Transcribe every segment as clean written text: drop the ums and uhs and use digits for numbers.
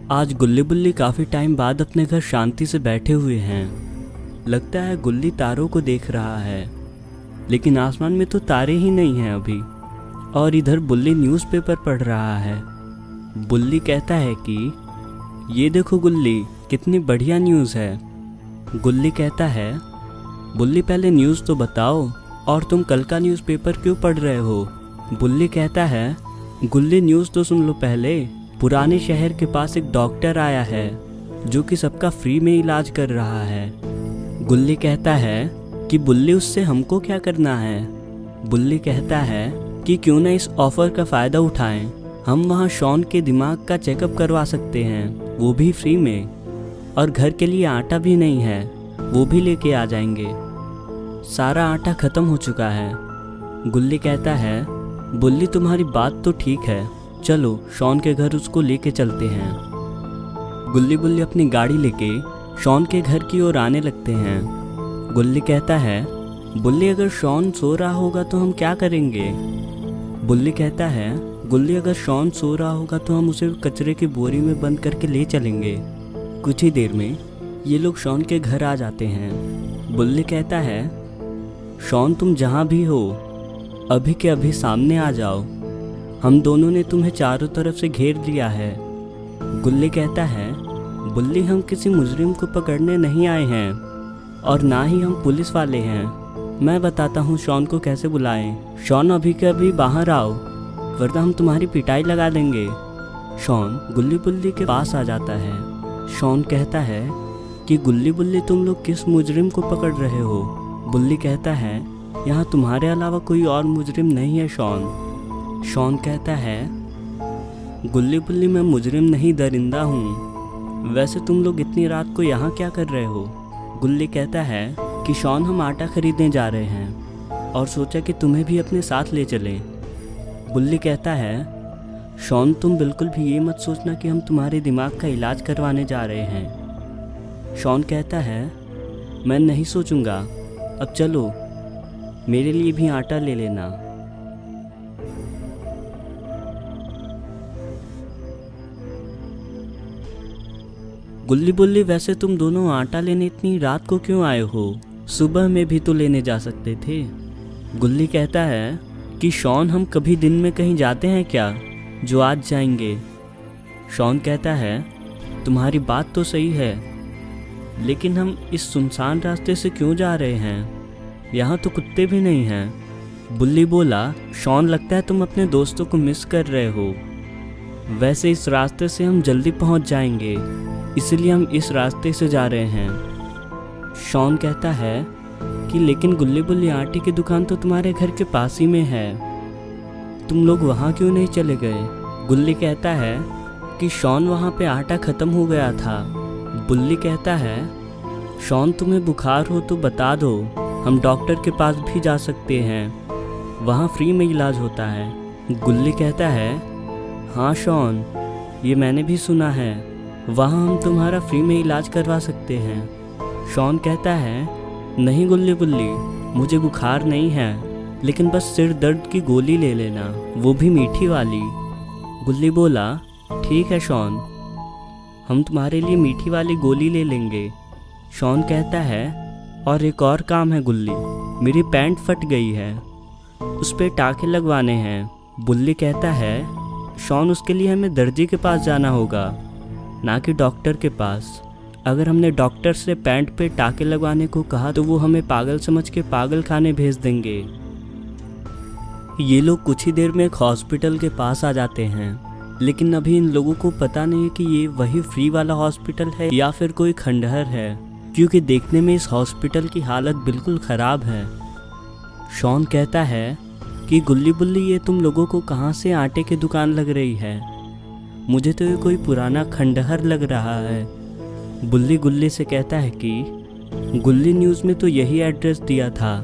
आज गुल्ली बुल्ली काफ़ी टाइम बाद अपने घर शांति से बैठे हुए हैं। लगता है गुल्ली तारों को देख रहा है, लेकिन आसमान में तो तारे ही नहीं हैं अभी। और इधर बुल्ली न्यूज़पेपर पढ़ रहा है। बुल्ली कहता है कि ये देखो गुल्ली, कितनी बढ़िया न्यूज़ है। गुल्ली कहता है, बुल्ली पहले न्यूज़ तो बताओ, और तुम कल का न्यूज़पेपर क्यों पढ़ रहे हो? बुल्ली कहता है, गुल्ली न्यूज़ तो सुन लो पहले। पुराने शहर के पास एक डॉक्टर आया है जो कि सबका फ्री में इलाज कर रहा है। गुल्ली कहता है कि बुल्ली, उससे हमको क्या करना है? बुल्ली कहता है कि क्यों ना इस ऑफ़र का फ़ायदा उठाएं। हम वहाँ शॉन के दिमाग का चेकअप करवा सकते हैं, वो भी फ्री में। और घर के लिए आटा भी नहीं है, वो भी लेके आ जाएंगे। सारा आटा ख़त्म हो चुका है। गुल्ली कहता है, बुल्ली तुम्हारी बात तो ठीक है, चलो शॉन के घर उसको लेके चलते हैं। गुल्ली बुल्ली अपनी गाड़ी लेके शॉन के घर की ओर आने लगते हैं। गुल्ली कहता है, बुल्ली अगर शॉन सो रहा होगा तो हम क्या करेंगे? बुल्ली कहता है, गुल्ली अगर शॉन सो रहा होगा तो हम उसे कचरे की बोरी में बंद करके ले चलेंगे। कुछ ही देर में ये लोग शॉन के घर आ जाते हैं। बुल्ली कहता है, शॉन तुम जहाँ भी हो अभी के अभी सामने आ जाओ, हम दोनों ने तुम्हें चारों तरफ से घेर लिया है। गुल्ली कहता है, बुल्ली हम किसी मुजरिम को पकड़ने नहीं आए हैं और ना ही हम पुलिस वाले हैं। मैं बताता हूँ शॉन को कैसे बुलाएं। शॉन अभी के अभी बाहर आओ, वरना हम तुम्हारी पिटाई लगा देंगे। शॉन गुल्ली बुल्ली के पास आ जाता है। शॉन कहता है कि गुल्ली बुल्ली तुम लोग किस मुजरिम को पकड़ रहे हो? बुल्ली कहता है, यहाँ तुम्हारे अलावा कोई और मुजरिम नहीं है शॉन। शॉन कहता है, गुल्ली बुल्ली मैं मुजरिम नहीं, दरिंदा हूँ। वैसे तुम लोग इतनी रात को यहाँ क्या कर रहे हो? गुल्ली कहता है कि शॉन हम आटा खरीदने जा रहे हैं और सोचा कि तुम्हें भी अपने साथ ले चलें। बुल्ली कहता है, शॉन तुम बिल्कुल भी ये मत सोचना कि हम तुम्हारे दिमाग का इलाज करवाने जा रहे हैं। शॉन कहता है, मैं नहीं सोचूंगा, अब चलो मेरे लिए भी आटा ले लेना। गुल्ली बुल्ली वैसे तुम दोनों आटा लेने इतनी रात को क्यों आए हो? सुबह में भी तो लेने जा सकते थे। गुल्ली कहता है कि शॉन हम कभी दिन में कहीं जाते हैं क्या जो आज जाएंगे? शॉन कहता है, तुम्हारी बात तो सही है, लेकिन हम इस सुनसान रास्ते से क्यों जा रहे हैं? यहाँ तो कुत्ते भी नहीं हैं। बुल्ली बोला, शॉन लगता है तुम अपने दोस्तों को मिस कर रहे हो। वैसे इस रास्ते से हम जल्दी पहुँच जाएंगे, इसलिए हम इस रास्ते से जा रहे हैं। शॉन कहता है कि लेकिन गुल्ली बुल्ली, आटे की दुकान तो तुम्हारे घर के पास ही में है, तुम लोग वहाँ क्यों नहीं चले गए? गुल्ली कहता है कि शॉन वहाँ पे आटा ख़त्म हो गया था। बुल्ली कहता है, शॉन तुम्हें बुखार हो तो बता दो, हम डॉक्टर के पास भी जा सकते हैं, वहाँ फ्री में इलाज होता है। गुल्ली कहता है, हाँ शॉन, ये मैंने भी सुना है, वहाँ हम तुम्हारा फ्री में इलाज करवा सकते हैं। शॉन कहता है, नहीं गुल्ली बुल्ली, मुझे बुखार नहीं है, लेकिन बस सिर दर्द की गोली ले लेना, वो भी मीठी वाली। गुल्ली बोला, ठीक है शॉन, हम तुम्हारे लिए मीठी वाली गोली ले लेंगे। शॉन कहता है, और एक और काम है गुल्ली, मेरी पैंट फट गई है, उस पर टाँके लगवाने हैं। बुल्ली कहता है, शॉन उसके लिए हमें दर्जी के पास जाना होगा, ना कि डॉक्टर के पास। अगर हमने डॉक्टर से पैंट पे टाँके लगवाने को कहा तो वो हमें पागल समझ के पागल खाने भेज देंगे। ये लोग कुछ ही देर में एक हॉस्पिटल के पास आ जाते हैं, लेकिन अभी इन लोगों को पता नहीं है कि ये वही फ्री वाला हॉस्पिटल है या फिर कोई खंडहर है, क्योंकि देखने में इस हॉस्पिटल की हालत बिल्कुल ख़राब है। शॉन कहता है कि गुल्ली बुल्ली, ये तुम लोगों को कहाँ से आटे की दुकान लग रही है? मुझे तो ये कोई पुराना खंडहर लग रहा है। बुल्ली गुल्ली से कहता है कि गुल्ली, न्यूज़ में तो यही एड्रेस दिया था।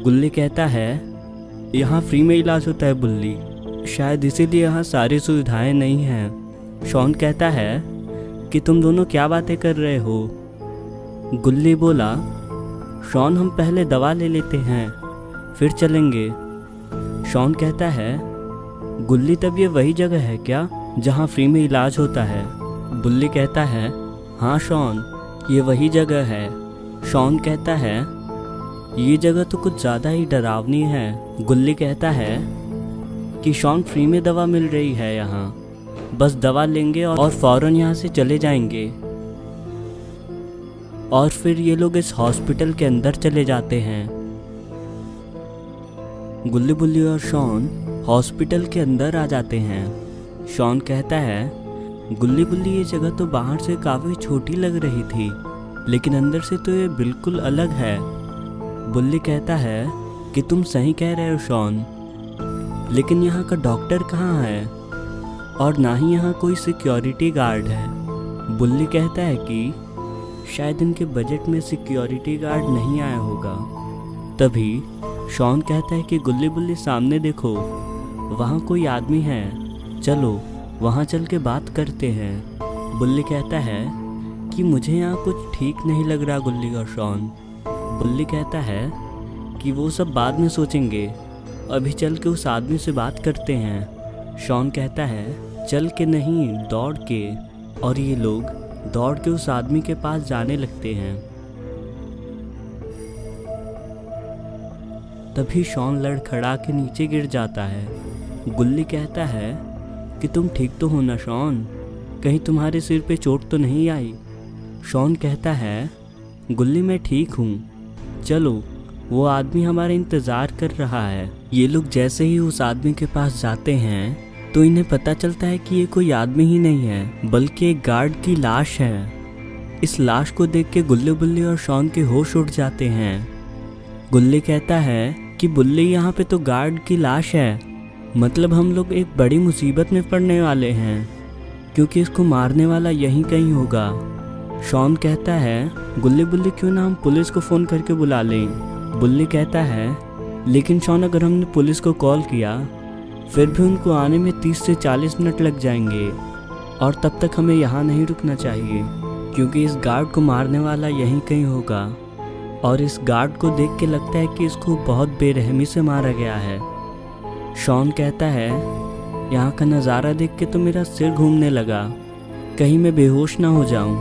गुल्ली कहता है, यहाँ फ्री में इलाज होता है बुल्ली, शायद इसीलिए यहाँ सारी सुविधाएं नहीं हैं। शॉन कहता है कि तुम दोनों क्या बातें कर रहे हो? गुल्ली बोला, शॉन हम पहले दवा ले लेते हैं फिर चलेंगे। शॉन कहता है, गुल्ली तब ये वही जगह है क्या जहाँ फ्री में इलाज होता है? बुल्ली कहता है, हाँ शॉन, ये वही जगह है। शॉन कहता है, ये जगह तो कुछ ज़्यादा ही डरावनी है। गुल्ली कहता है कि शॉन, फ्री में दवा मिल रही है यहाँ, बस दवा लेंगे और फ़ौरन यहाँ से चले जाएंगे। और फिर ये लोग इस हॉस्पिटल के अंदर चले जाते हैं। गुल्ली बुल्ली और शॉन हॉस्पिटल के अंदर आ जाते हैं। शॉन कहता है, गुल्ली बुल्ली, ये जगह तो बाहर से काफ़ी छोटी लग रही थी, लेकिन अंदर से तो ये बिल्कुल अलग है। बुल्ली कहता है कि तुम सही कह रहे हो शॉन, लेकिन यहाँ का डॉक्टर कहाँ है और ना ही यहाँ कोई सिक्योरिटी गार्ड है। बुल्ली कहता है कि शायद इनके बजट में सिक्योरिटी गार्ड नहीं आया होगा। तभी शॉन कहता है कि गुल्ली बुल्ली, सामने देखो, वहाँ कोई आदमी है, चलो वहाँ चल के बात करते हैं। बुल्ली कहता है कि मुझे यहाँ कुछ ठीक नहीं लग रहा गुल्ली और शॉन। बुल्ली कहता है कि वो सब बाद में सोचेंगे, अभी चल के उस आदमी से बात करते हैं। शॉन कहता है, चल के नहीं, दौड़ के। और ये लोग दौड़ के उस आदमी के पास जाने लगते हैं। तभी शॉन लड़खड़ा के नीचे गिर जाता है। गुल्ली कहता है कि तुम ठीक तो हो ना शॉन, कहीं तुम्हारे सिर पे चोट तो नहीं आई। शॉन कहता है, गुल्ली, मैं ठीक हूँ, चलो वो आदमी हमारा इंतज़ार कर रहा है। ये लोग जैसे ही उस आदमी के पास जाते हैं तो इन्हें पता चलता है कि ये कोई आदमी ही नहीं है, बल्कि एक गार्ड की लाश है। इस लाश को देख के गुल्ली बुल्ली और शॉन के होश उड़ जाते हैं। गुल्ली कहता है कि बुल्ली, यहाँ पे तो गार्ड की लाश है, मतलब हम लोग एक बड़ी मुसीबत में पड़ने वाले हैं, क्योंकि इसको मारने वाला यहीं कहीं होगा। शॉन कहता है, गुल्ली बुल्ली, क्यों ना हम पुलिस को फ़ोन करके बुला लें। बुल्ली कहता है, लेकिन शॉन, अगर हमने पुलिस को कॉल किया फिर भी उनको आने में 30 से 40 मिनट लग जाएंगे, और तब तक हमें यहाँ नहीं रुकना चाहिए, क्योंकि इस गार्ड को मारने वाला यहीं कहीं होगा। और इस गार्ड को देख के लगता है कि इसको बहुत बेरहमी से मारा गया है। शॉन कहता है, यहाँ का नज़ारा देख के तो मेरा सिर घूमने लगा, कहीं मैं बेहोश ना हो जाऊं।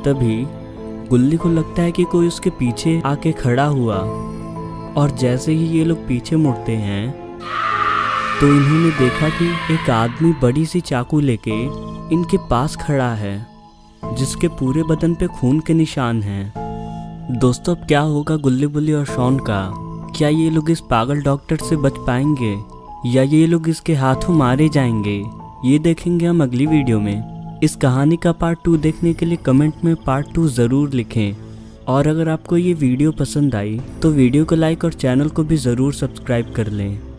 तभी गुल्ली को लगता है कि कोई उसके पीछे आके खड़ा हुआ, और जैसे ही ये लोग पीछे मुड़ते हैं तो इन्होंने देखा कि एक आदमी बड़ी सी चाकू लेके इनके पास खड़ा है, जिसके पूरे बदन पे खून के निशान हैं। दोस्तों, अब क्या होगा गुल्ली बुल्ली और शॉन का? क्या ये लोग इस पागल डॉक्टर से बच पाएंगे या ये लोग इसके हाथों मारे जाएंगे? ये देखेंगे हम अगली वीडियो में। इस कहानी का पार्ट 2 देखने के लिए कमेंट में पार्ट 2 ज़रूर लिखें। और अगर आपको ये वीडियो पसंद आई तो वीडियो को लाइक और चैनल को भी ज़रूर सब्सक्राइब कर लें।